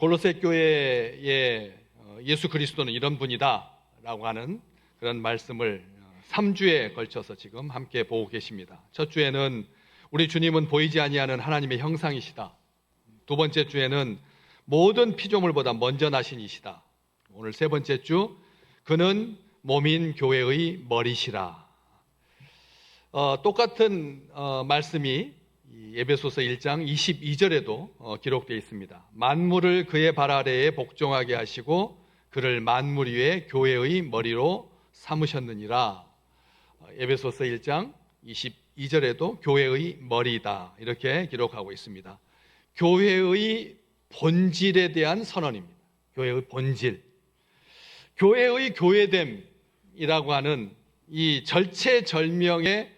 골로새 교회의 예수 그리스도는 이런 분이다 라고 하는 그런 말씀을 3주에 걸쳐서 지금 함께 보고 계십니다. 첫 주에는 우리 주님은 보이지 아니하는 하나님의 형상이시다. 두 번째 주에는 모든 피조물보다 먼저 나신 이시다. 오늘 세 번째 주, 그는 몸인 교회의 머리시라. 똑같은 말씀이 에베소서 1장 22절에도 기록되어 있습니다. 만물을 그의 발 아래에 복종하게 하시고 그를 만물 위에 교회의 머리로 삼으셨느니라. 에베소서 1장 22절에도 교회의 머리다 이렇게 기록하고 있습니다. 교회의 본질에 대한 선언입니다. 교회의 본질. 교회의 교회됨이라고 하는 이 절체절명의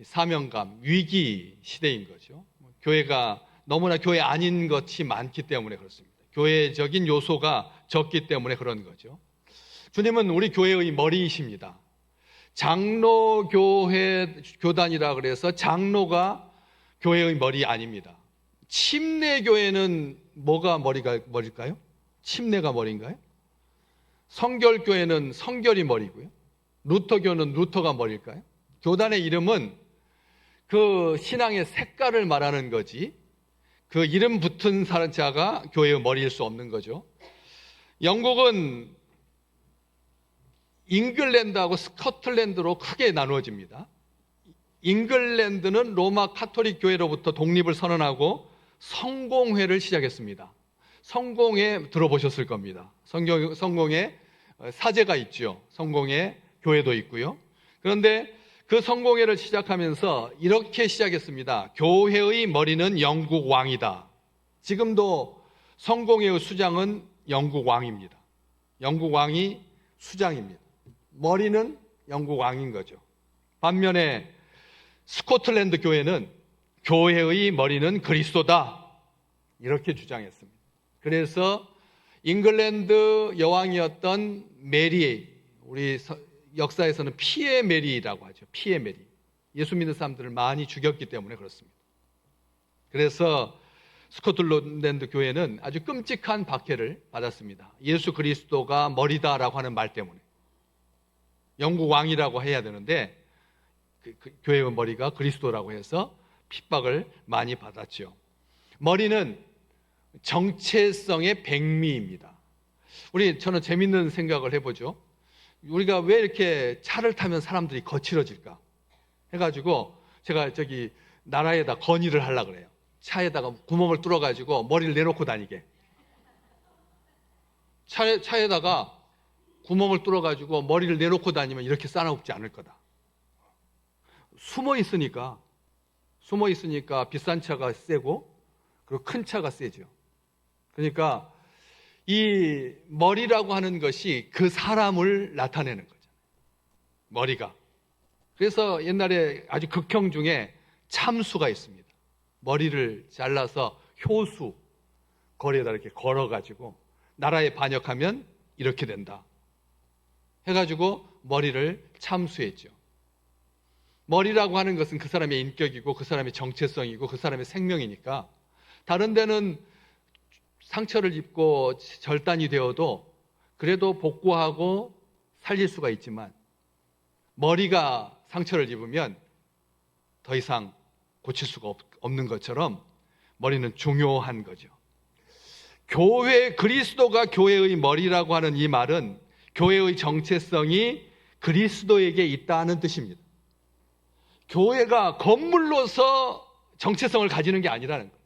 사명감, 위기 시대인 거죠. 교회가 너무나 교회 아닌 것이 많기 때문에 그렇습니다. 교회적인 요소가 적기 때문에 그런 거죠. 주님은 우리 교회의 머리이십니다. 장로교단이라 그래서 장로가 교회의 머리 아닙니다. 침례교회는 뭐가 머리일까요? 침례가 머리인가요? 성결교회는 성결이 머리고요. 루터교는 루터가 머리일까요? 교단의 이름은 그 신앙의 색깔을 말하는 거지 그 이름 붙은 자가 교회의 머리일 수 없는 거죠. 영국은 잉글랜드하고 스코틀랜드로 크게 나누어집니다. 잉글랜드는 로마 카톨릭 교회로부터 독립을 선언하고 성공회를 시작했습니다. 성공회 들어보셨을 겁니다. 성공회 사제가 있죠. 성공회 교회도 있고요. 그런데 그 성공회를 시작하면서 이렇게 시작했습니다. 교회의 머리는 영국 왕이다. 지금도 성공회의 수장은 영국 왕입니다. 영국 왕이 수장입니다. 머리는 영국 왕인 거죠. 반면에 스코틀랜드 교회는 교회의 머리는 그리스도다. 이렇게 주장했습니다. 그래서 잉글랜드 여왕이었던 메리, 우리 역사에서는 피의 메리라고 하죠. 피의 메리. 예수 믿는 사람들을 많이 죽였기 때문에 그렇습니다. 그래서 스코틀랜드 교회는 아주 끔찍한 박해를 받았습니다. 예수 그리스도가 머리다라고 하는 말 때문에. 영국 왕이라고 해야 되는데 그 교회의 머리가 그리스도라고 해서 핍박을 많이 받았죠. 머리는 정체성의 백미입니다. 저는 재밌는 생각을 해보죠. 우리가 왜 이렇게 차를 타면 사람들이 거칠어질까 해가지고 제가 저기 나라에다 건의를 하려고 그래요. 차에다가 구멍을 뚫어가지고 머리를 내놓고 다니게. 차에다가 구멍을 뚫어가지고 머리를 내놓고 다니면 이렇게 싸납지 않을 거다. 숨어 있으니까 비싼 차가 세고 그리고 큰 차가 세죠. 그러니까 이 머리라고 하는 것이 그 사람을 나타내는 거죠. 머리가. 그래서 옛날에 아주 극형 중에 참수가 있습니다. 머리를 잘라서 효수 거리에다 이렇게 걸어가지고 나라에 반역하면 이렇게 된다 해가지고 머리를 참수했죠. 머리라고 하는 것은 그 사람의 인격이고 그 사람의 정체성이고 그 사람의 생명이니까 다른 데는 상처를 입고 절단이 되어도 그래도 복구하고 살릴 수가 있지만 머리가 상처를 입으면 더 이상 고칠 수가 없는 것처럼 머리는 중요한 거죠. 그리스도가 교회의 머리라고 하는 이 말은 교회의 정체성이 그리스도에게 있다는 뜻입니다. 교회가 건물로서 정체성을 가지는 게 아니라는 거예요.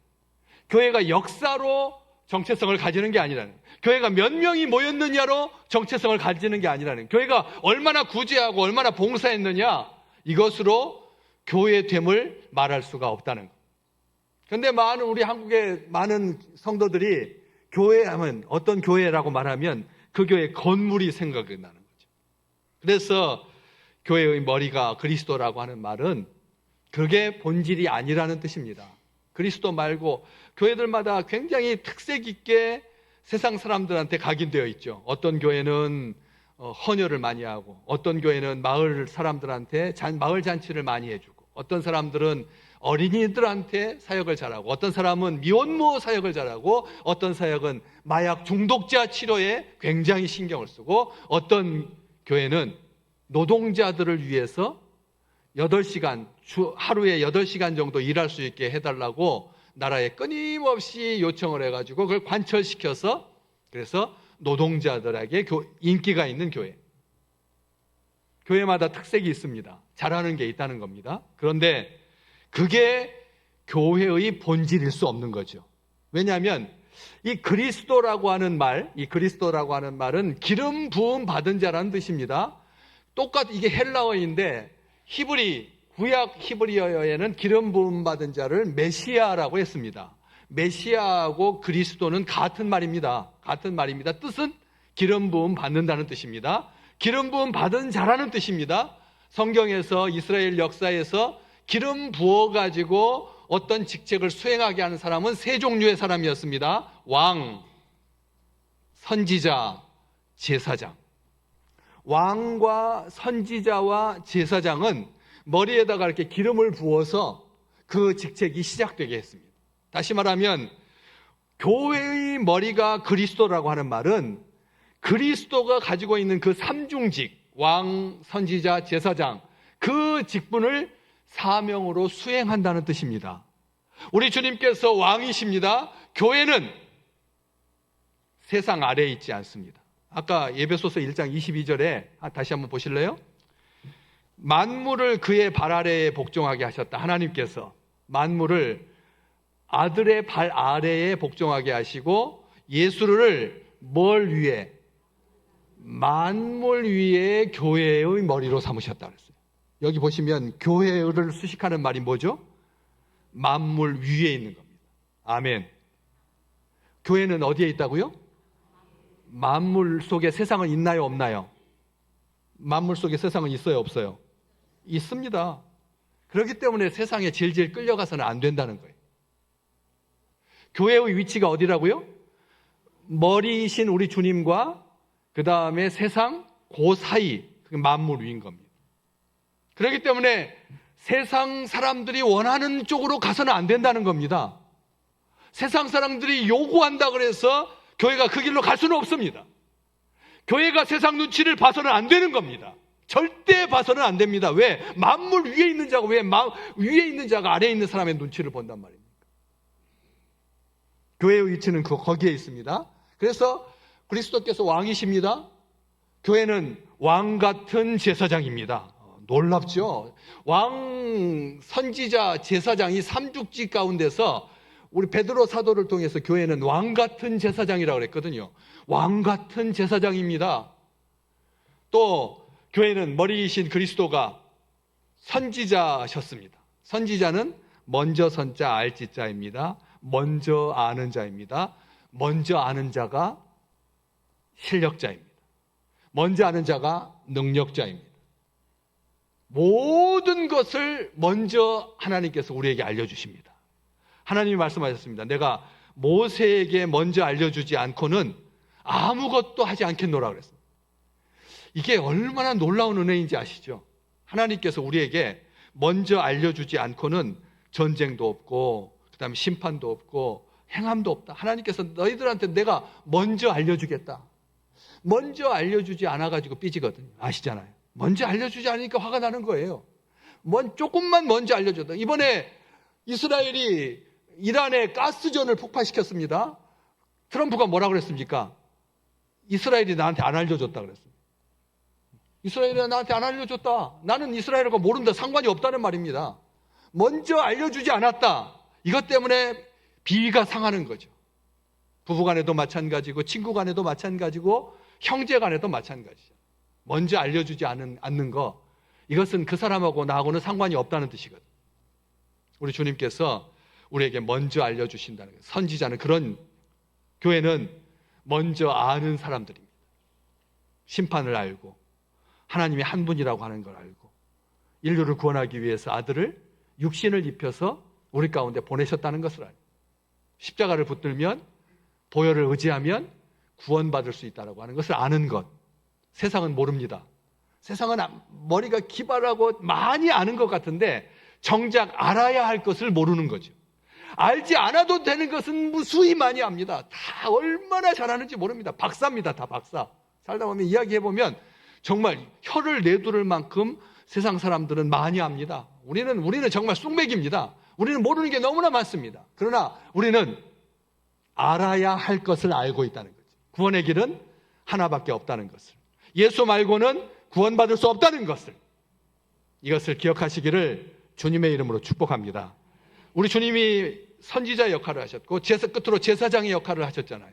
교회가 역사로 정체성을 가지는 게 아니라는 거예요. 교회가 몇 명이 모였느냐로 정체성을 가지는 게 아니라는 거예요. 교회가 얼마나 구제하고 얼마나 봉사했느냐 이것으로 교회됨을 말할 수가 없다는 거예요. 그런데 우리 한국의 많은 성도들이 교회하면 어떤 교회라고 말하면 그 교회 건물이 생각이 나는 거죠. 그래서 교회의 머리가 그리스도라고 하는 말은 그게 본질이 아니라는 뜻입니다. 그리스도 말고 교회들마다 굉장히 특색 있게 세상 사람들한테 각인되어 있죠. 어떤 교회는 헌혈을 많이 하고 어떤 교회는 마을 사람들한테 마을 잔치를 많이 해주고 어떤 사람들은 어린이들한테 사역을 잘하고, 어떤 사람은 미혼모 사역을 잘하고, 어떤 사역은 마약 중독자 치료에 굉장히 신경을 쓰고, 어떤 교회는 노동자들을 위해서 8시간, 하루에 8시간 정도 일할 수 있게 해달라고 나라에 끊임없이 요청을 해가지고 그걸 관철시켜서, 그래서 노동자들에게 인기가 있는 교회. 교회마다 특색이 있습니다. 잘하는 게 있다는 겁니다. 그런데 그게 교회의 본질일 수 없는 거죠. 왜냐하면 이 그리스도라고 하는 말은 기름 부음 받은 자라는 뜻입니다. 이게 헬라어인데 구약 히브리어에는 기름 부음 받은 자를 메시아라고 했습니다. 메시아하고 그리스도는 같은 말입니다. 뜻은 기름 부음 받는다는 뜻입니다. 기름 부음 받은 자라는 뜻입니다. 성경에서 이스라엘 역사에서 기름 부어가지고 어떤 직책을 수행하게 하는 사람은 세 종류의 사람이었습니다. 왕, 선지자, 제사장. 왕과 선지자와 제사장은 머리에다가 이렇게 기름을 부어서 그 직책이 시작되게 했습니다. 다시 말하면 교회의 머리가 그리스도라고 하는 말은 그리스도가 가지고 있는 그 삼중직, 왕, 선지자, 제사장, 그 직분을 사명으로 수행한다는 뜻입니다. 우리 주님께서 왕이십니다. 교회는 세상 아래에 있지 않습니다. 아까 에베소서 1장 22절에 다시 한번 보실래요? 만물을 그의 발 아래에 복종하게 하셨다. 하나님께서 만물을 아들의 발 아래에 복종하게 하시고 예수를 뭘 위에? 만물 위에 교회의 머리로 삼으셨다 그랬어요. 여기 보시면 교회를 수식하는 말이 뭐죠? 만물 위에 있는 겁니다. 아멘. 교회는 어디에 있다고요? 만물 속에 세상은 있나요, 없나요? 만물 속에 세상은 있어요, 없어요? 있습니다. 그렇기 때문에 세상에 질질 끌려가서는 안 된다는 거예요. 교회의 위치가 어디라고요? 머리이신 우리 주님과 그 다음에 세상 그 사이, 그게 만물 위인 겁니다. 그렇기 때문에 세상 사람들이 원하는 쪽으로 가서는 안 된다는 겁니다. 세상 사람들이 요구한다 그래서 교회가 그 길로 갈 수는 없습니다. 교회가 세상 눈치를 봐서는 안 되는 겁니다. 절대 봐서는 안 됩니다. 왜? 만물 위에 있는 자가 위에 있는 자가 아래에 있는 사람의 눈치를 본단 말입니까? 교회의 위치는 거기에 있습니다. 그래서 그리스도께서 왕이십니다. 교회는 왕 같은 제사장입니다. 놀랍죠? 왕, 선지자, 제사장이 삼죽직 가운데서 우리 베드로 사도를 통해서 교회는 왕 같은 제사장이라고 그랬거든요. 왕 같은 제사장입니다. 또 교회는 머리이신 그리스도가 선지자셨습니다. 선지자는 먼저 선자 알지자입니다. 먼저 아는 자입니다. 먼저 아는 자가 실력자입니다. 먼저 아는 자가 능력자입니다. 모든 것을 먼저 하나님께서 우리에게 알려주십니다. 하나님이 말씀하셨습니다. 내가 모세에게 먼저 알려주지 않고는 아무것도 하지 않겠노라 그랬습니다. 이게 얼마나 놀라운 은혜인지 아시죠? 하나님께서 우리에게 먼저 알려주지 않고는 전쟁도 없고 그 다음에 심판도 없고 행함도 없다. 하나님께서 너희들한테 내가 먼저 알려주겠다. 먼저 알려주지 않아가지고 삐지거든요. 아시잖아요. 먼저 알려주지 않으니까 화가 나는 거예요. 조금만 먼저 알려줬다. 이번에 이스라엘이 이란의 가스전을 폭파시켰습니다. 트럼프가 뭐라 그랬습니까? 이스라엘이 나한테 안 알려줬다 그랬습니다. 이스라엘이 나한테 안 알려줬다. 나는 이스라엘과 모른다. 상관이 없다는 말입니다. 먼저 알려주지 않았다. 이것 때문에 비위가 상하는 거죠. 부부간에도 마찬가지고 친구간에도 마찬가지고 형제간에도 마찬가지죠. 먼저 알려주지 않는 거, 이것은 그 사람하고 나하고는 상관이 없다는 뜻이거든요. 우리 주님께서 우리에게 먼저 알려주신다는 거예요. 선지자는 그런, 교회는 먼저 아는 사람들입니다. 심판을 알고 하나님이 한 분이라고 하는 걸 알고 인류를 구원하기 위해서 아들을 육신을 입혀서 우리 가운데 보내셨다는 것을 알고 십자가를 붙들면 보혈을 의지하면 구원받을 수 있다고 하는 것을 아는 것. 세상은 모릅니다. 세상은 머리가 기발하고 많이 아는 것 같은데 정작 알아야 할 것을 모르는 거죠. 알지 않아도 되는 것은 무수히 많이 압니다. 다 얼마나 잘하는지 모릅니다. 박사입니다. 다 박사. 살다 보면 이야기해보면 정말 혀를 내두를 만큼 세상 사람들은 많이 압니다. 우리는 정말 쑥맥입니다. 우리는 모르는 게 너무나 많습니다. 그러나 우리는 알아야 할 것을 알고 있다는 거죠. 구원의 길은 하나밖에 없다는 것을, 예수 말고는 구원받을 수 없다는 것을, 이것을 기억하시기를 주님의 이름으로 축복합니다. 우리 주님이 선지자 역할을 하셨고 끝으로 제사장의 역할을 하셨잖아요.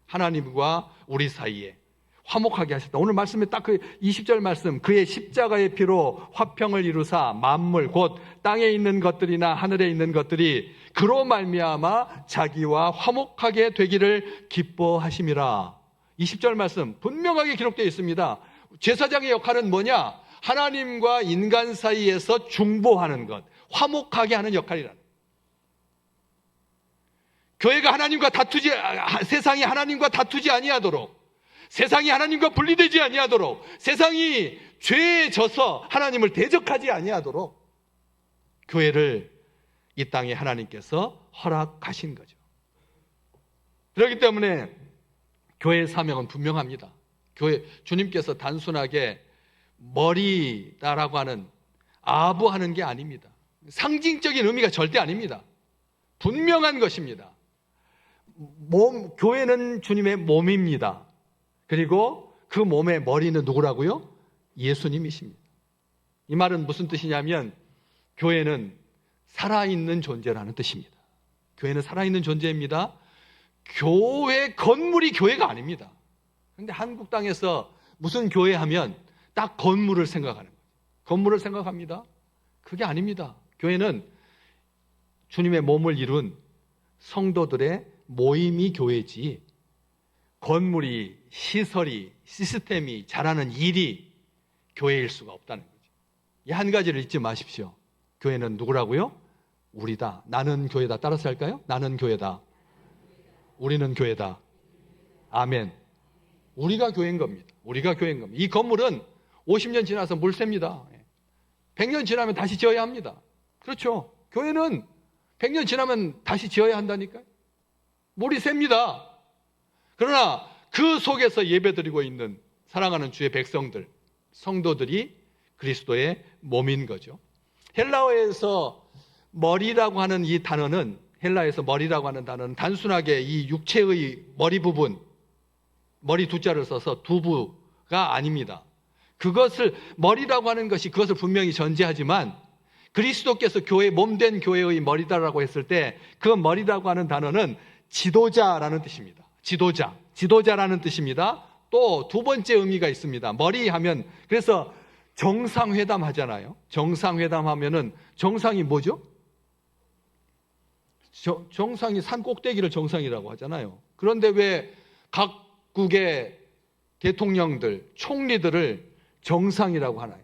하나님과 우리 사이에 화목하게 하셨다. 오늘 말씀에 딱 그 20절 말씀, 그의 십자가의 피로 화평을 이루사 만물 곧 땅에 있는 것들이나 하늘에 있는 것들이 그로 말미암아 자기와 화목하게 되기를 기뻐하심이라. 20절 말씀 분명하게 기록되어 있습니다. 제사장의 역할은 뭐냐? 하나님과 인간 사이에서 중보하는 것, 화목하게 하는 역할이라는. 교회가 세상이 하나님과 다투지 아니하도록, 세상이 하나님과 분리되지 아니하도록, 세상이 죄에 져서 하나님을 대적하지 아니하도록 교회를 이 땅에 하나님께서 허락하신 거죠. 그렇기 때문에 교회의 사명은 분명합니다. 주님께서 단순하게 머리다라고 하는 아부하는 게 아닙니다. 상징적인 의미가 절대 아닙니다. 분명한 것입니다. 교회는 주님의 몸입니다. 그리고 그 몸의 머리는 누구라고요? 예수님이십니다. 이 말은 무슨 뜻이냐면 교회는 살아있는 존재라는 뜻입니다. 교회는 살아있는 존재입니다. 교회 건물이 교회가 아닙니다. 그런데 한국 땅에서 무슨 교회 하면 딱 건물을 생각하는 거예요. 건물을 생각합니다. 그게 아닙니다. 교회는 주님의 몸을 이룬 성도들의 모임이 교회지, 건물이, 시설이, 시스템이, 잘하는 일이 교회일 수가 없다는 거죠. 이 한 가지를 잊지 마십시오. 교회는 누구라고요? 우리다. 나는 교회다. 따라서 할까요? 나는 교회다. 우리는 교회다. 아멘. 우리가 교회인 겁니다. 우리가 교회인 겁니다. 이 건물은 50년 지나서 물셉니다. 100년 지나면 다시 지어야 합니다. 그렇죠. 교회는 100년 지나면 다시 지어야 한다니까요. 물이 셉니다. 그러나 그 속에서 예배드리고 있는 사랑하는 주의 백성들, 성도들이 그리스도의 몸인 거죠. 헬라어에서 머리라고 하는 이 단어는, 헬라에서 머리라고 하는 단어는 단순하게 이 육체의 머리 부분, 머리 두 자를 써서 두부가 아닙니다. 그것을 머리라고 하는 것이 그것을 분명히 전제하지만 그리스도께서 교회, 몸된 교회의 머리다라고 했을 때 그 머리라고 하는 단어는 지도자라는 뜻입니다. 지도자라는 뜻입니다. 또 두 번째 의미가 있습니다. 머리 하면, 그래서 정상회담 하잖아요. 정상회담 하면은 정상이 뭐죠? 정상이 산 꼭대기를 정상이라고 하잖아요. 그런데 왜 각국의 대통령들, 총리들을 정상이라고 하나요?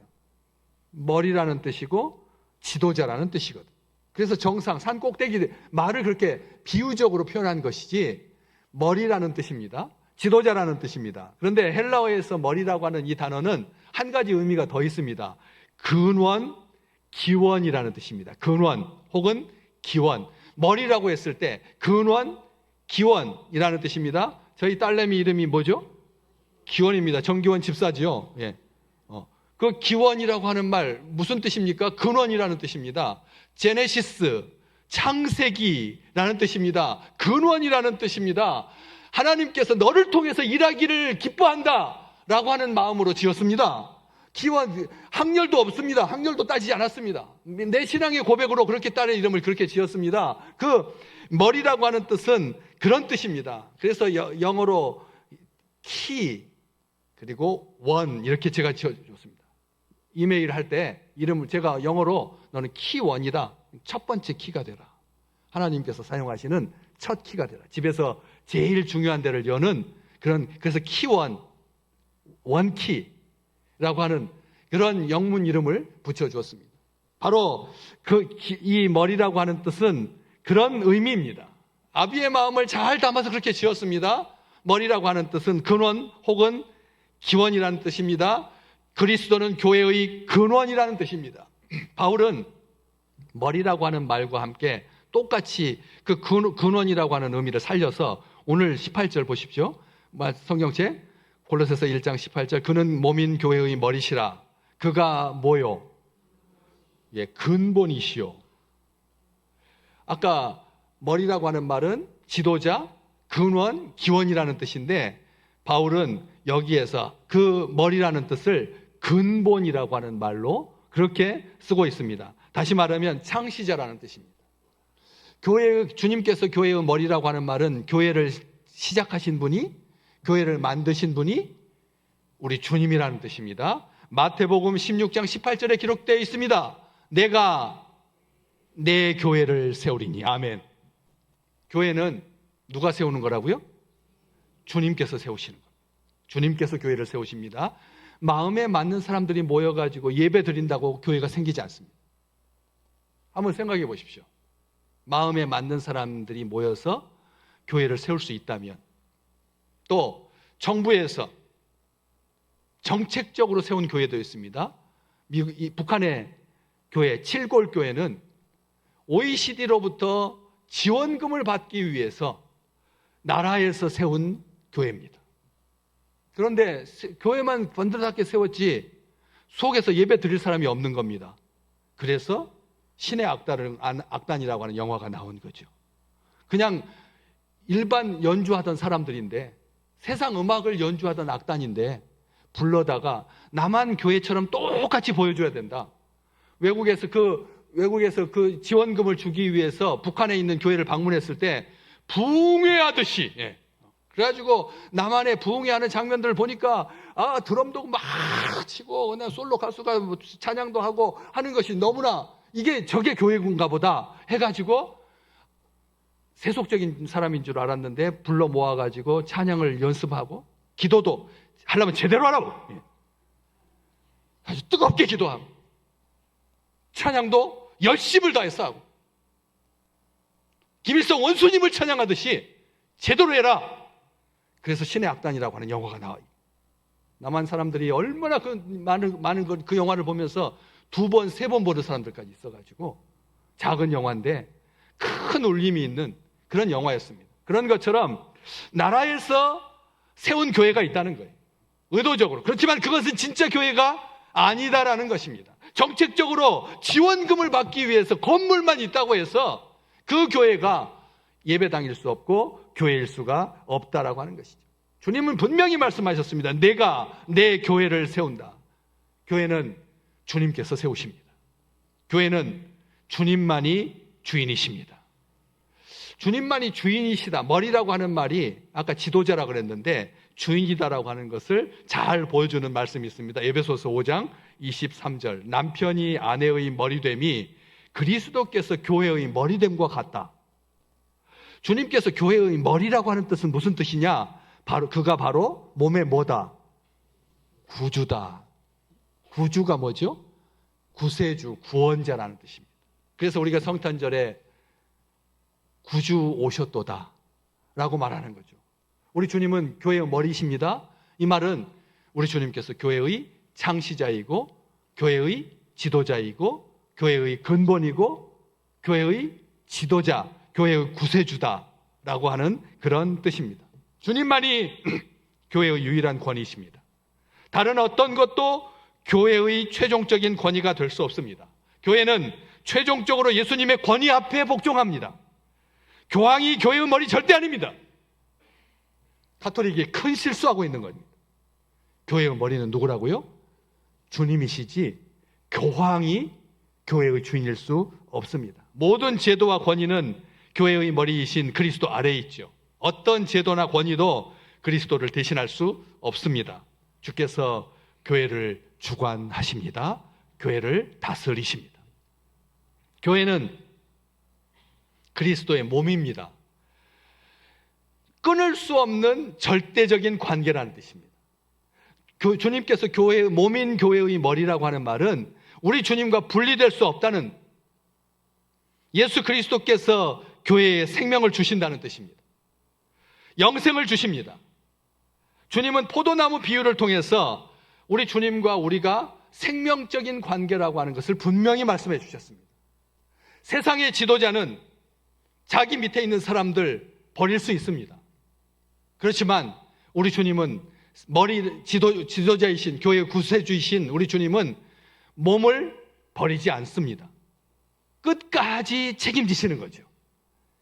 머리라는 뜻이고 지도자라는 뜻이거든. 그래서 정상, 산 꼭대기, 말을 그렇게 비유적으로 표현한 것이지 머리라는 뜻입니다. 지도자라는 뜻입니다. 그런데 헬라어에서 머리라고 하는 이 단어는 한 가지 의미가 더 있습니다. 근원, 기원이라는 뜻입니다. 근원 혹은 기원. 머리라고 했을 때 근원, 기원이라는 뜻입니다. 저희 딸내미 이름이 뭐죠? 기원입니다. 정기원 집사지요. 예. 그 기원이라고 하는 말 무슨 뜻입니까? 근원이라는 뜻입니다. 제네시스, 창세기라는 뜻입니다. 근원이라는 뜻입니다. 하나님께서 너를 통해서 일하기를 기뻐한다 라고 하는 마음으로 지었습니다. 기원, 학렬도 없습니다. 학렬도 따지지 않았습니다. 내 신앙의 고백으로 그렇게 딸의 이름을 그렇게 지었습니다. 그 머리라고 하는 뜻은 그런 뜻입니다. 그래서 영어로 키 그리고 원 이렇게 제가 지어줬습니다. 이메일 할 때 이름을 제가 영어로 너는 키원이다. 첫 번째 키가 되라. 하나님께서 사용하시는 첫 키가 되라. 집에서 제일 중요한 데를 여는 그래서 키원, 원키라고 하는 그런 영문 이름을 붙여주었습니다. 바로 이 머리라고 하는 뜻은 그런 의미입니다. 아비의 마음을 잘 담아서 그렇게 지었습니다. 머리라고 하는 뜻은 근원 혹은 기원이라는 뜻입니다. 그리스도는 교회의 근원이라는 뜻입니다. 바울은 머리라고 하는 말과 함께 똑같이 그 근원이라고 하는 의미를 살려서 오늘 18절 보십시오. 성경책 골로새서 1장 18절, 그는 몸인 교회의 머리시라. 그가 뭐요? 예, 근본이시요. 아까 머리라고 하는 말은 지도자, 근원, 기원이라는 뜻인데 바울은 여기에서 그 머리라는 뜻을 근본이라고 하는 말로 그렇게 쓰고 있습니다. 다시 말하면 창시자라는 뜻입니다. 주님께서 교회의 머리라고 하는 말은 교회를 시작하신 분이, 교회를 만드신 분이 우리 주님이라는 뜻입니다. 마태복음 16장 18절에 기록되어 있습니다. 내가 내 교회를 세우리니. 아멘. 교회는 누가 세우는 거라고요? 주님께서 세우시는 겁니다. 주님께서 교회를 세우십니다. 마음에 맞는 사람들이 모여가지고 예배 드린다고 교회가 생기지 않습니다. 한번 생각해 보십시오. 마음에 맞는 사람들이 모여서 교회를 세울 수 있다면, 또 정부에서 정책적으로 세운 교회도 있습니다. 북한의 교회, 칠골교회는 OECD로부터 지원금을 받기 위해서 나라에서 세운 교회입니다. 그런데 교회만 번듯하게 세웠지 속에서 예배 드릴 사람이 없는 겁니다. 그래서 신의 악단이라고 하는 영화가 나온 거죠. 그냥 일반 연주하던 사람들인데, 세상 음악을 연주하던 악단인데 불러다가 나만 교회처럼 똑같이 보여줘야 된다. 외국에서 그 지원금을 주기 위해서 북한에 있는 교회를 방문했을 때 부흥회하듯이, 예. 그래가지고 나만의 부흥회하는 장면들을 보니까 드럼도 막 치고 그냥 솔로 가수가 찬양도 하고 하는 것이 너무나 저게 교회군가 보다 해가지고 세속적인 사람인 줄 알았는데 불러 모아가지고 찬양을 연습하고 기도도 하려면 제대로 하라고, 예. 아주 뜨겁게 기도하고 찬양도 열심을 다해서 하고 김일성 원수님을 찬양하듯이 제대로 해라. 그래서 신의 악단이라고 하는 영화가 나와요. 남한 사람들이 얼마나 많은 그 영화를 보면서 2번, 3번 보는 사람들까지 있어가지고 작은 영화인데 큰 울림이 있는 그런 영화였습니다. 그런 것처럼 나라에서 세운 교회가 있다는 거예요. 의도적으로. 그렇지만 그것은 진짜 교회가 아니다라는 것입니다. 정책적으로 지원금을 받기 위해서 건물만 있다고 해서 그 교회가 예배당일 수 없고 교회일 수가 없다라고 하는 것이죠. 주님은 분명히 말씀하셨습니다. 내가 내 교회를 세운다. 교회는 주님께서 세우십니다. 교회는 주님만이 주인이십니다. 주님만이 주인이시다. 머리라고 하는 말이 아까 지도자라고 그랬는데 주인이다라고 하는 것을 잘 보여주는 말씀이 있습니다. 에베소서 5장 23절. 남편이 아내의 머리됨이 그리스도께서 교회의 머리됨과 같다. 주님께서 교회의 머리라고 하는 뜻은 무슨 뜻이냐? 그가 바로 몸의 뭐다? 구주다. 구주가 뭐죠? 구세주, 구원자라는 뜻입니다. 그래서 우리가 성탄절에 구주 오셨도다 라고 말하는 거죠. 우리 주님은 교회의 머리이십니다. 이 말은 우리 주님께서 교회의 창시자이고 교회의 지도자이고 교회의 근본이고 교회의 지도자, 교회의 구세주다라고 하는 그런 뜻입니다. 주님만이 교회의 유일한 권위이십니다. 다른 어떤 것도 교회의 최종적인 권위가 될 수 없습니다. 교회는 최종적으로 예수님의 권위 앞에 복종합니다. 교황이 교회의 머리 절대 아닙니다. 가톨릭이 큰 실수하고 있는 겁니다. 교회의 머리는 누구라고요? 주님이시지 교황이 교회의 주인일 수 없습니다. 모든 제도와 권위는 교회의 머리이신 그리스도 아래에 있죠. 어떤 제도나 권위도 그리스도를 대신할 수 없습니다. 주께서 교회를 주관하십니다. 교회를 다스리십니다. 교회는 그리스도의 몸입니다. 끊을 수 없는 절대적인 관계라는 뜻입니다. 주님께서 교회의 몸인 교회의 머리라고 하는 말은 우리 주님과 분리될 수 없다는, 예수 그리스도께서 교회에 생명을 주신다는 뜻입니다. 영생을 주십니다. 주님은 포도나무 비유를 통해서 우리 주님과 우리가 생명적인 관계라고 하는 것을 분명히 말씀해 주셨습니다. 세상의 지도자는 자기 밑에 있는 사람들 버릴 수 있습니다. 그렇지만 우리 주님은 지도자이신 교회 구세주이신 우리 주님은 몸을 버리지 않습니다. 끝까지 책임지시는 거죠.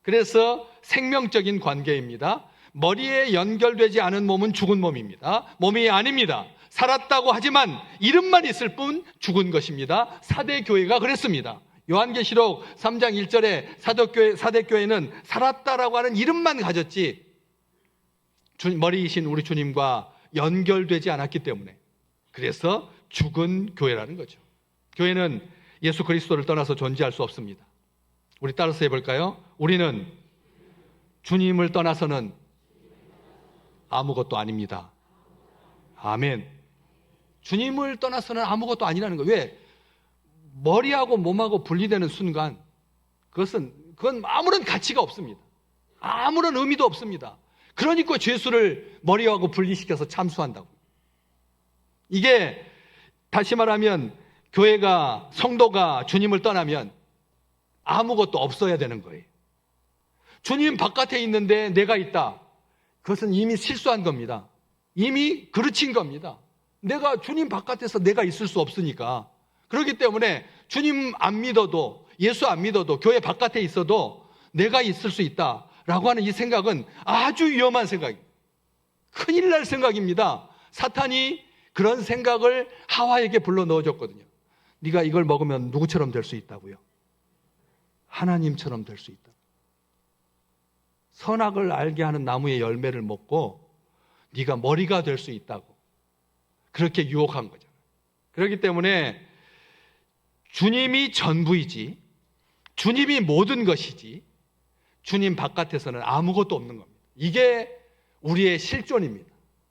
그래서 생명적인 관계입니다. 머리에 연결되지 않은 몸은 죽은 몸입니다. 몸이 아닙니다. 살았다고 하지만 이름만 있을 뿐 죽은 것입니다. 사대교회가 그랬습니다. 요한계시록 3장 1절에 사대교회는 살았다라고 하는 이름만 가졌지 머리이신 우리 주님과 연결되지 않았기 때문에, 그래서 죽은 교회라는 거죠. 교회는 예수 그리스도를 떠나서 존재할 수 없습니다. 우리 따라서 해볼까요? 우리는 주님을 떠나서는 아무것도 아닙니다. 아멘. 주님을 떠나서는 아무것도 아니라는 거예요. 왜? 머리하고 몸하고 분리되는 순간 그건 아무런 가치가 없습니다. 아무런 의미도 없습니다. 그러니까 죄수를 머리하고 분리시켜서 참수한다고. 이게 다시 말하면 교회가, 성도가 주님을 떠나면 아무것도 없어야 되는 거예요. 주님 바깥에 있는데 내가 있다. 그것은 이미 실수한 겁니다. 이미 그르친 겁니다. 내가 주님 바깥에서 내가 있을 수 없으니까. 그렇기 때문에 주님 안 믿어도, 예수 안 믿어도, 교회 바깥에 있어도 내가 있을 수 있다라고 하는 이 생각은 아주 위험한 생각입니다. 큰일 날 생각입니다. 사탄이 그런 생각을 하와에게 불러 넣어줬거든요. 네가 이걸 먹으면 누구처럼 될 수 있다고요? 하나님처럼 될 수 있다. 선악을 알게 하는 나무의 열매를 먹고 네가 머리가 될 수 있다고 그렇게 유혹한 거잖아요. 그렇기 때문에 주님이 전부이지, 주님이 모든 것이지, 주님 바깥에서는 아무것도 없는 겁니다. 이게 우리의 실존입니다.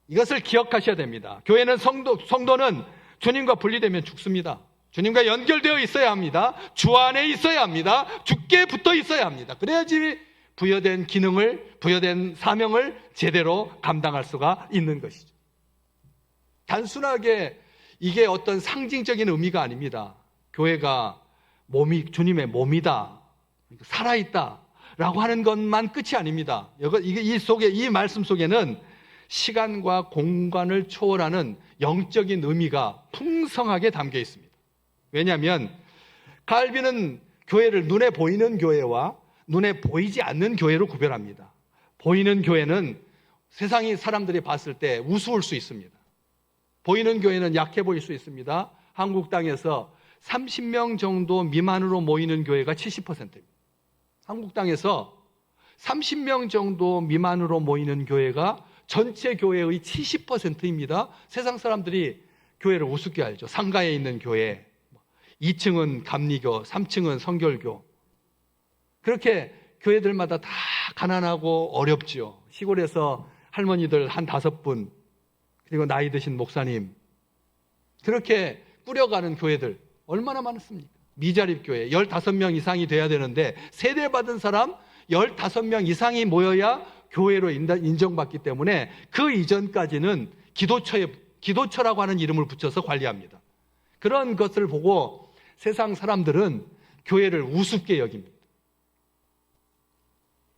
이것을 기억하셔야 됩니다. 교회는 성도는 주님과 분리되면 죽습니다. 주님과 연결되어 있어야 합니다. 주 안에 있어야 합니다. 주께 붙어 있어야 합니다. 그래야지 부여된 기능을, 부여된 사명을 제대로 감당할 수가 있는 것이죠. 단순하게 이게 어떤 상징적인 의미가 아닙니다. 교회가 주님의 몸이다, 살아있다 라고 하는 것만 끝이 아닙니다. 이 말씀 속에는 시간과 공간을 초월하는 영적인 의미가 풍성하게 담겨 있습니다. 왜냐하면 칼빈은 교회를 눈에 보이는 교회와 눈에 보이지 않는 교회로 구별합니다. 보이는 교회는 세상의 사람들이 봤을 때 우스울 수 있습니다. 보이는 교회는 약해 보일 수 있습니다. 한국 땅에서 30명 정도 미만으로 모이는 교회가 70%입니다. 한국 땅에서 30명 정도 미만으로 모이는 교회가 전체 교회의 70%입니다. 세상 사람들이 교회를 우습게 알죠. 상가에 있는 교회, 2층은 감리교, 3층은 성결교. 그렇게 교회들마다 다 가난하고 어렵지요. 시골에서 할머니들 한 5분, 그리고 나이 드신 목사님, 그렇게 꾸려가는 교회들 얼마나 많습니까? 미자립 교회 15명 이상이 돼야 되는데 세대받은 사람 15명 이상이 모여야 교회로 인정받기 때문에 그 이전까지는 기도처라고 하는 이름을 붙여서 관리합니다. 그런 것을 보고 세상 사람들은 교회를 우습게 여깁니다.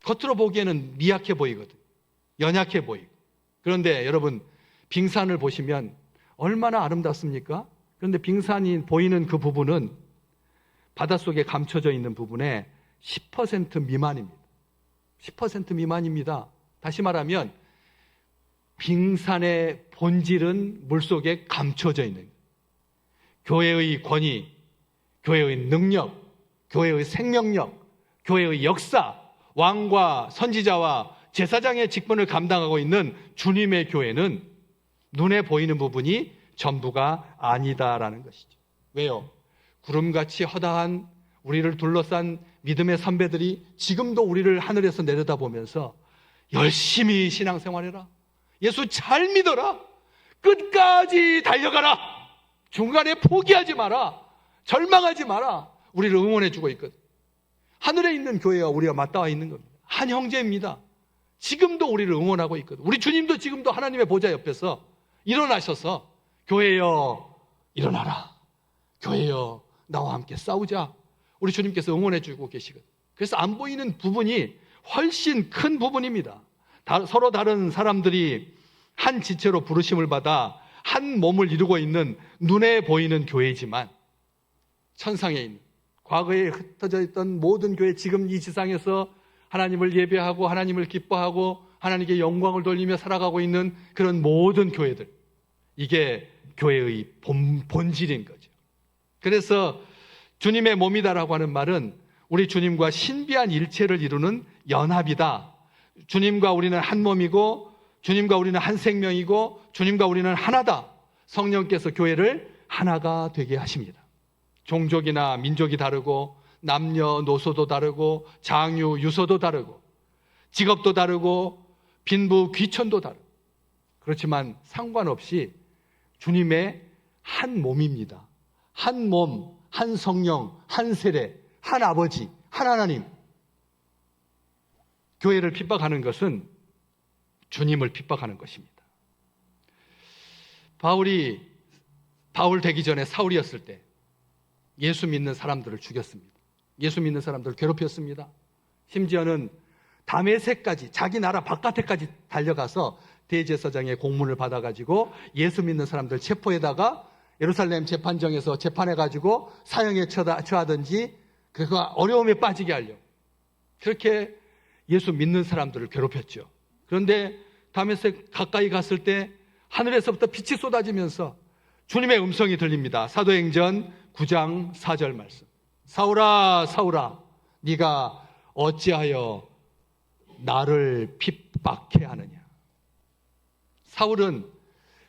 겉으로 보기에는 미약해 보이거든요. 연약해 보이고. 그런데 여러분, 빙산을 보시면 얼마나 아름답습니까? 그런데 빙산이 보이는 그 부분은 바닷속에 감춰져 있는 부분의 10% 미만입니다. 10% 미만입니다. 다시 말하면 빙산의 본질은 물속에 감춰져 있는 거예요. 교회의 권위, 교회의 능력, 교회의 생명력, 교회의 역사, 왕과 선지자와 제사장의 직분을 감당하고 있는 주님의 교회는 눈에 보이는 부분이 전부가 아니다라는 것이죠. 왜요? 구름같이 허다한 우리를 둘러싼 믿음의 선배들이 지금도 우리를 하늘에서 내려다보면서 열심히 신앙생활해라, 예수 잘 믿어라, 끝까지 달려가라, 중간에 포기하지 마라, 절망하지 마라, 우리를 응원해주고 있거든. 하늘에 있는 교회와 우리가 맞닿아 있는 겁니다. 한 형제입니다. 지금도 우리를 응원하고 있거든. 우리 주님도 지금도 하나님의 보좌 옆에서 일어나셔서 교회여 일어나라, 교회여 나와 함께 싸우자, 우리 주님께서 응원해 주고 계시거든요. 그래서 안 보이는 부분이 훨씬 큰 부분입니다. 서로 다른 사람들이 한 지체로 부르심을 받아 한 몸을 이루고 있는 눈에 보이는 교회이지만 천상에 있는 과거에 흩어져 있던 모든 교회, 지금 이 지상에서 하나님을 예배하고 하나님을 기뻐하고 하나님께 영광을 돌리며 살아가고 있는 그런 모든 교회들, 이게 교회의 본질인 거죠. 그래서 주님의 몸이다라고 하는 말은 우리 주님과 신비한 일체를 이루는 연합이다. 주님과 우리는 한 몸이고 주님과 우리는 한 생명이고 주님과 우리는 하나다. 성령께서 교회를 하나가 되게 하십니다. 종족이나 민족이 다르고 남녀노소도 다르고 장유, 유소도 다르고 직업도 다르고 빈부, 귀천도 다르고 그렇지만 상관없이 주님의 한 몸입니다. 한 몸, 한 성령, 한 세례, 한 아버지, 한 하나님. 교회를 핍박하는 것은 주님을 핍박하는 것입니다. 바울 되기 전에 사울이었을 때 예수 믿는 사람들을 죽였습니다. 예수 믿는 사람들을 괴롭혔습니다. 심지어는 다메섹까지, 자기 나라 바깥에까지 달려가서 대제사장의 공문을 받아가지고 예수 믿는 사람들 체포해다가 예루살렘 재판정에서 재판해가지고 사형에 처하든지 그 어려움에 빠지게 하려고 그렇게 예수 믿는 사람들을 괴롭혔죠. 그런데 다메섹 가까이 갔을 때 하늘에서부터 빛이 쏟아지면서 주님의 음성이 들립니다. 사도행전 9장 4절 말씀. 사울아 사울아 네가 어찌하여 나를 핍박해 하느냐. 사울은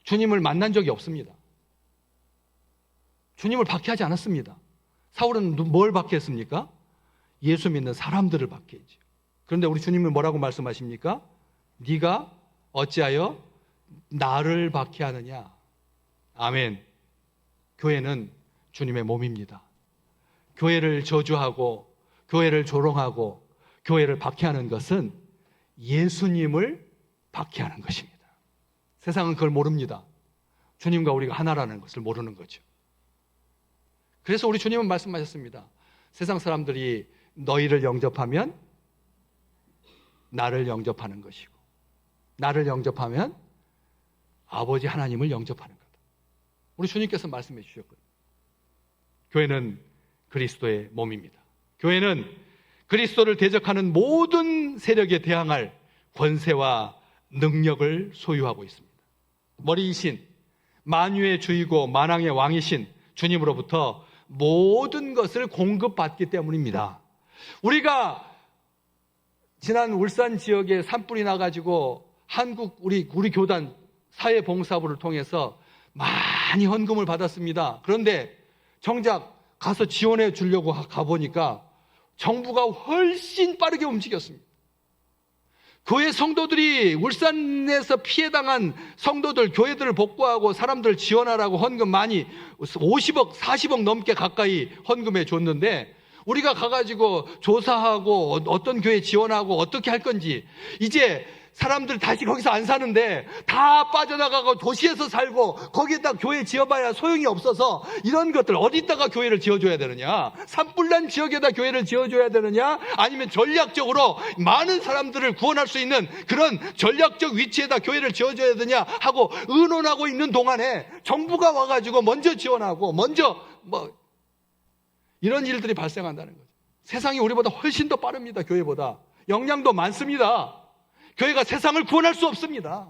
주님을 만난 적이 없습니다. 주님을 박해하지 않았습니다. 사울은 뭘 박해했습니까? 예수 믿는 사람들을 박해했죠. 그런데 우리 주님은 뭐라고 말씀하십니까? 네가 어찌하여 나를 박해하느냐. 아멘. 교회는 주님의 몸입니다. 교회를 저주하고 교회를 조롱하고 교회를 박해하는 것은 예수님을 박해하는 것입니다. 세상은 그걸 모릅니다. 주님과 우리가 하나라는 것을 모르는 거죠. 그래서 우리 주님은 말씀하셨습니다. 세상 사람들이 너희를 영접하면 나를 영접하는 것이고 나를 영접하면 아버지 하나님을 영접하는 거다. 우리 주님께서 말씀해 주셨거든요. 교회는 그리스도의 몸입니다. 교회는 그리스도를 대적하는 모든 세력에 대항할 권세와 능력을 소유하고 있습니다. 머리이신 만유의 주이고 만왕의 왕이신 주님으로부터 모든 것을 공급받기 때문입니다. 우리가 지난 울산 지역에 산불이 나가지고 한국 우리 교단 사회봉사부를 통해서 많이 헌금을 받았습니다. 그런데 정작 가서 지원해 주려고 가보니까 정부가 훨씬 빠르게 움직였습니다. 교회 성도들이 울산에서 피해당한 성도들, 교회들을 복구하고 사람들 지원하라고 헌금 많이 50억, 40억 넘게 가까이 헌금해 줬는데 우리가 가가지고 조사하고 어떤 교회 지원하고 어떻게 할 건지 이제 사람들 다시 거기서 안 사는데 다 빠져나가고 도시에서 살고 거기에다 교회 지어봐야 소용이 없어서 이런 것들 어디다가 교회를 지어줘야 되느냐, 산불난 지역에다 교회를 지어줘야 되느냐, 아니면 전략적으로 많은 사람들을 구원할 수 있는 그런 전략적 위치에다 교회를 지어줘야 되냐 하고 의논하고 있는 동안에 정부가 와가지고 먼저 지원하고 먼저 이런 일들이 발생한다는 거죠. 세상이 우리보다 훨씬 더 빠릅니다. 교회보다 역량도 많습니다. 교회가 세상을 구원할 수 없습니다.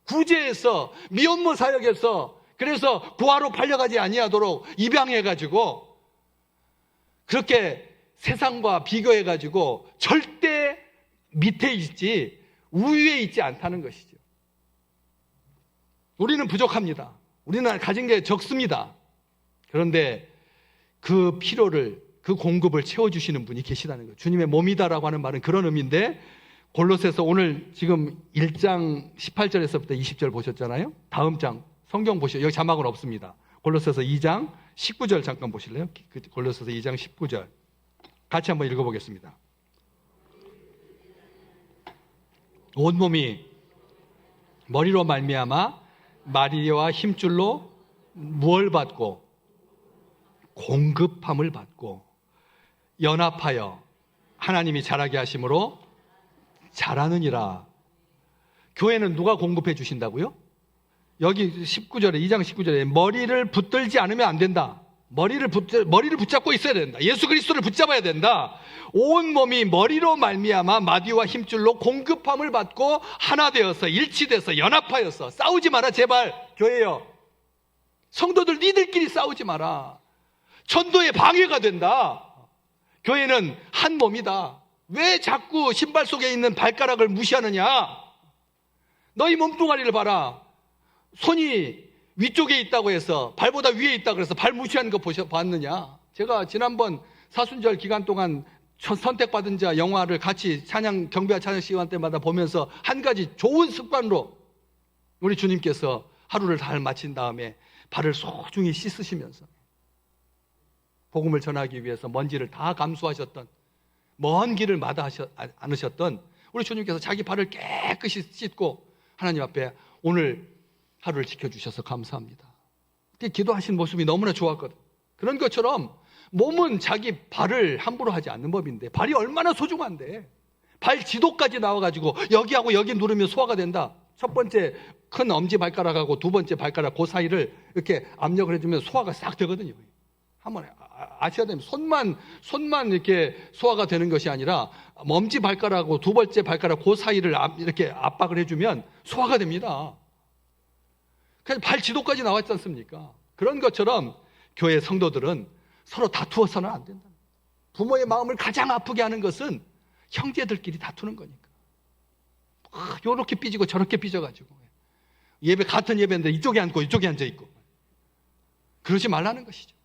구제해서 미혼모 사역에서 그래서 부하로 팔려가지 아니하도록 입양해가지고 그렇게 세상과 비교해가지고 절대 밑에 있지 우위에 있지 않다는 것이죠. 우리는 부족합니다. 우리는 가진 게 적습니다. 그런데 그 필요를, 그 공급을 채워주시는 분이 계시다는 거예요. 주님의 몸이다라고 하는 말은 그런 의미인데 골로새서 오늘 지금 1장 18절에서부터 20절 보셨잖아요. 다음 장 성경 보시죠. 여기 자막은 없습니다. 골로새서 2장 19절 잠깐 보실래요? 골로새서 2장 19절 같이 한번 읽어보겠습니다. 온몸이 머리로 말미암아 마리와 힘줄로 무얼 받고 공급함을 받고 연합하여 하나님이 자라게 하심으로 자라느니라. 교회는 누가 공급해 주신다고요? 여기 19절에 2장 19절에 머리를 붙들지 않으면 안 된다. 머리를 붙잡고 있어야 된다. 예수 그리스도를 붙잡아야 된다. 온 몸이 머리로 말미암아 마디와 힘줄로 공급함을 받고 하나 되어서 일치돼서 연합하여서 싸우지 마라 제발 교회여. 성도들 니들끼리 싸우지 마라. 전도에 방해가 된다. 교회는 한 몸이다. 왜 자꾸 신발 속에 있는 발가락을 무시하느냐? 너희 몸뚱아리를 봐라. 손이 위쪽에 있다고 해서 발보다 위에 있다고 해서 발 무시하는 거 봤느냐? 제가 지난번 사순절 기간 동안 선택받은 자 영화를 같이 찬양 경배와 찬양 시간 때마다 보면서 한 가지 좋은 습관으로 우리 주님께서 하루를 잘 마친 다음에 발을 소중히 씻으시면서 복음을 전하기 위해서 먼지를 다 감수하셨던 먼 길을 마다 않으셨던 우리 주님께서 자기 발을 깨끗이 씻고 하나님 앞에 오늘 하루를 지켜주셔서 감사합니다. 기도하신 모습이 너무나 좋았거든. 그런 것처럼 몸은 자기 발을 함부로 하지 않는 법인데 발이 얼마나 소중한데 발 지도까지 나와가지고 여기하고 여기 누르면 소화가 된다. 첫 번째 큰 엄지발가락하고 두 번째 발가락 그 사이를 이렇게 압력을 해주면 소화가 싹 되거든요. 한번 아셔야 됩니다. 손만 이렇게 소화가 되는 것이 아니라 엄지발가락하고 두 번째 발가락 그 사이를 이렇게 압박을 해주면 소화가 됩니다. 그냥 발 지도까지 나왔지 않습니까? 그런 것처럼 교회 성도들은 서로 다투어서는 안 된다. 부모의 마음을 가장 아프게 하는 것은 형제들끼리 다투는 거니까. 요렇게 삐지고 저렇게 삐져가지고 예배 같은 예배인데 이쪽에 앉고 이쪽에 앉아있고 그러지 말라는 것이죠.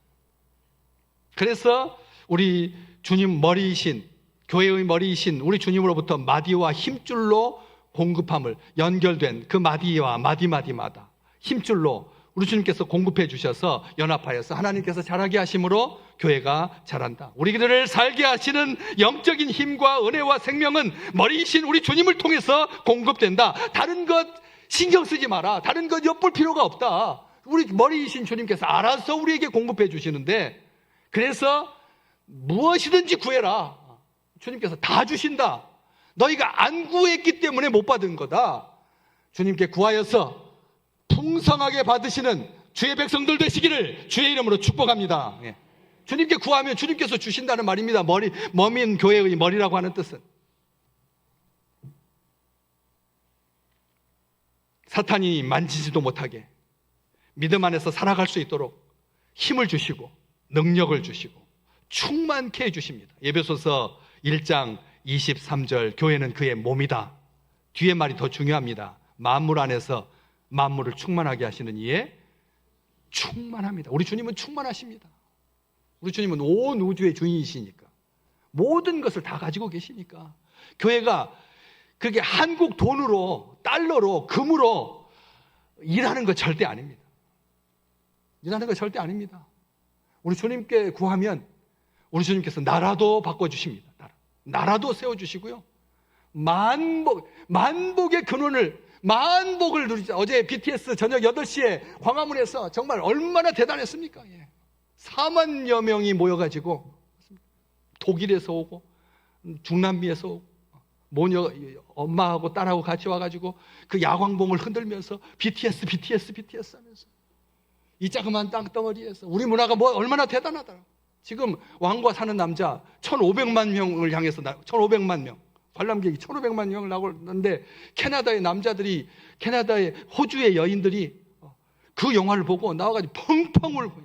그래서 우리 주님 머리이신 교회의 머리이신 우리 주님으로부터 마디와 힘줄로 공급함을 연결된 그 마디와 마디마디마다 힘줄로 우리 주님께서 공급해 주셔서 연합하여서 하나님께서 자라게 하심으로 교회가 자란다. 우리들을 살게 하시는 영적인 힘과 은혜와 생명은 머리이신 우리 주님을 통해서 공급된다. 다른 것 신경 쓰지 마라. 다른 것 엿볼 필요가 없다. 우리 머리이신 주님께서 알아서 우리에게 공급해 주시는데 그래서 무엇이든지 구해라. 주님께서 다 주신다. 너희가 안 구했기 때문에 못 받은 거다. 주님께 구하여서 풍성하게 받으시는 주의 백성들 되시기를 주의 이름으로 축복합니다. 예. 주님께 구하면 주님께서 주신다는 말입니다. 머민 교회의 머리라고 하는 뜻은. 사탄이 만지지도 못하게 믿음 안에서 살아갈 수 있도록 힘을 주시고 능력을 주시고 충만케 해주십니다. 에베소서 1장 23절 교회는 그의 몸이다. 뒤에 말이 더 중요합니다. 만물 안에서 만물을 충만하게 하시는 이에 충만합니다. 우리 주님은 충만하십니다. 우리 주님은 온 우주의 주인이시니까 모든 것을 다 가지고 계시니까 교회가 그게 한국 돈으로 달러로 금으로 일하는 거 절대 아닙니다. 일하는 거 절대 아닙니다. 우리 주님께 구하면 우리 주님께서 나라도 바꿔주십니다. 나라도 세워주시고요. 만복의 근원을 만복을 누리자. 어제 BTS 저녁 8시에 광화문에서 정말 얼마나 대단했습니까? 4만여 명이 모여가지고 독일에서 오고 중남미에서 오고 모녀 엄마하고 딸하고 같이 와가지고 그 야광봉을 흔들면서 BTS 하면서 이 자그마한 땅덩어리에서 우리 문화가 얼마나 대단하다. 지금 왕과 사는 남자 1,500만 명을 향해서 1,500만 명 관람객이 1,500만 명을 나오는데 캐나다의 남자들이 캐나다의 호주의 여인들이 그 영화를 보고 나와가지고 펑펑 울고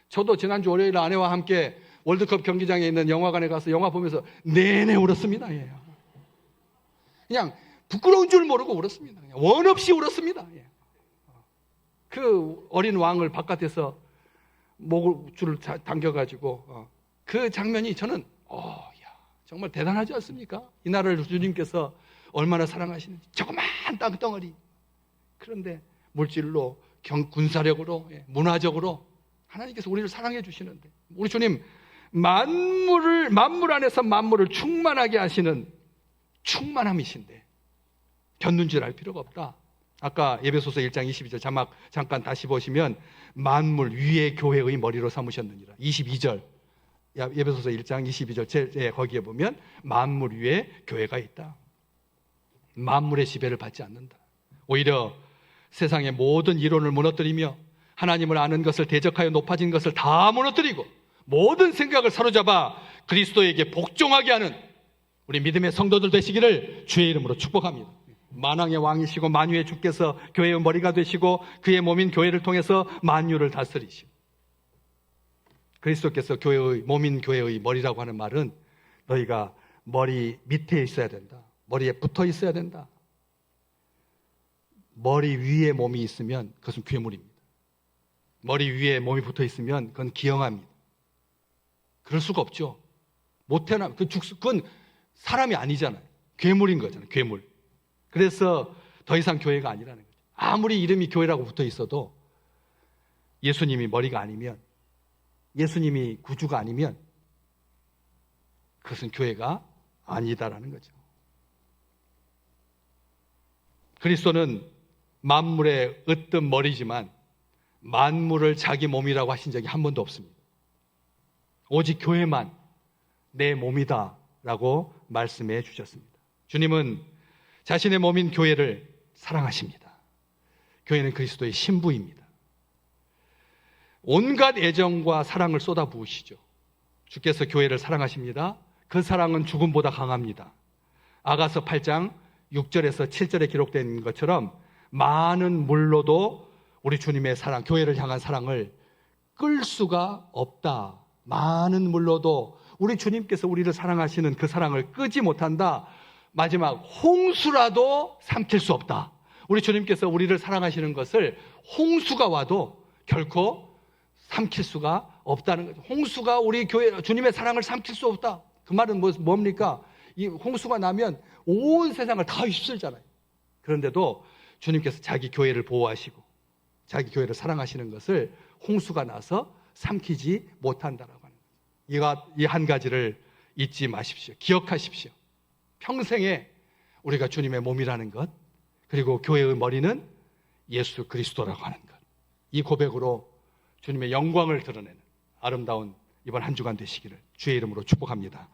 저도 지난주 월요일 아내와 함께 월드컵 경기장에 있는 영화관에 가서 영화 보면서 내내 울었습니다. 그냥 부끄러운 줄 모르고 울었습니다. 그냥 원 없이 울었습니다. 그 어린 왕을 바깥에서 목줄을 당겨가지고 그 장면이 저는 정말 대단하지 않습니까? 이 나라를 주님께서 얼마나 사랑하시는지 조그만 땅덩어리 그런데 물질로 군사력으로 문화적으로 하나님께서 우리를 사랑해 주시는데 우리 주님 만물 안에서 만물을 충만하게 하시는 충만함이신데 견눈질 알 필요가 없다. 아까 에베소서 1장 22절 자막 잠깐 다시 보시면 만물 위의 교회의 머리로 삼으셨느니라. 22절 에베소서 1장 22절 거기에 보면 만물 위에 교회가 있다. 만물의 지배를 받지 않는다. 오히려 세상의 모든 이론을 무너뜨리며 하나님을 아는 것을 대적하여 높아진 것을 다 무너뜨리고 모든 생각을 사로잡아 그리스도에게 복종하게 하는 우리 믿음의 성도들 되시기를 주의 이름으로 축복합니다. 만왕의 왕이시고 만유의 주께서 교회의 머리가 되시고 그의 몸인 교회를 통해서 만유를 다스리시고 그리스도께서 교회의 몸인 교회의 머리라고 하는 말은 너희가 머리 밑에 있어야 된다. 머리에 붙어 있어야 된다. 머리 위에 몸이 있으면 그것은 괴물입니다. 머리 위에 몸이 붙어 있으면 그건 기형합니다. 그럴 수가 없죠. 못해나 그건 사람이 아니잖아요. 괴물인 거잖아요. 괴물. 그래서 더 이상 교회가 아니라는 거죠. 아무리 이름이 교회라고 붙어 있어도 예수님이 머리가 아니면, 예수님이 구주가 아니면 그것은 교회가 아니다라는 거죠. 그리스도는 만물의 으뜸 머리지만 만물을 자기 몸이라고 하신 적이 한 번도 없습니다. 오직 교회만 내 몸이다 라고 말씀해 주셨습니다. 주님은 자신의 몸인 교회를 사랑하십니다. 교회는 그리스도의 신부입니다. 온갖 애정과 사랑을 쏟아부으시죠. 주께서 교회를 사랑하십니다. 그 사랑은 죽음보다 강합니다. 아가서 8장 6절에서 7절에 기록된 것처럼 많은 물로도 우리 주님의 사랑, 교회를 향한 사랑을 끌 수가 없다. 많은 물로도 우리 주님께서 우리를 사랑하시는 그 사랑을 끄지 못한다. 마지막 홍수라도 삼킬 수 없다. 우리 주님께서 우리를 사랑하시는 것을 홍수가 와도 결코 삼킬 수가 없다는 거죠. 홍수가 우리 교회 주님의 사랑을 삼킬 수 없다. 그 말은 뭡니까? 이 홍수가 나면 온 세상을 다 휩쓸잖아요. 그런데도 주님께서 자기 교회를 보호하시고 자기 교회를 사랑하시는 것을 홍수가 나서 삼키지 못한다라고 하는 거예요. 이 한 가지를 잊지 마십시오. 기억하십시오. 평생에 우리가 주님의 몸이라는 것, 그리고 교회의 머리는 예수 그리스도라고 하는 것, 이 고백으로 주님의 영광을 드러내는 아름다운 이번 한 주간 되시기를 주의 이름으로 축복합니다.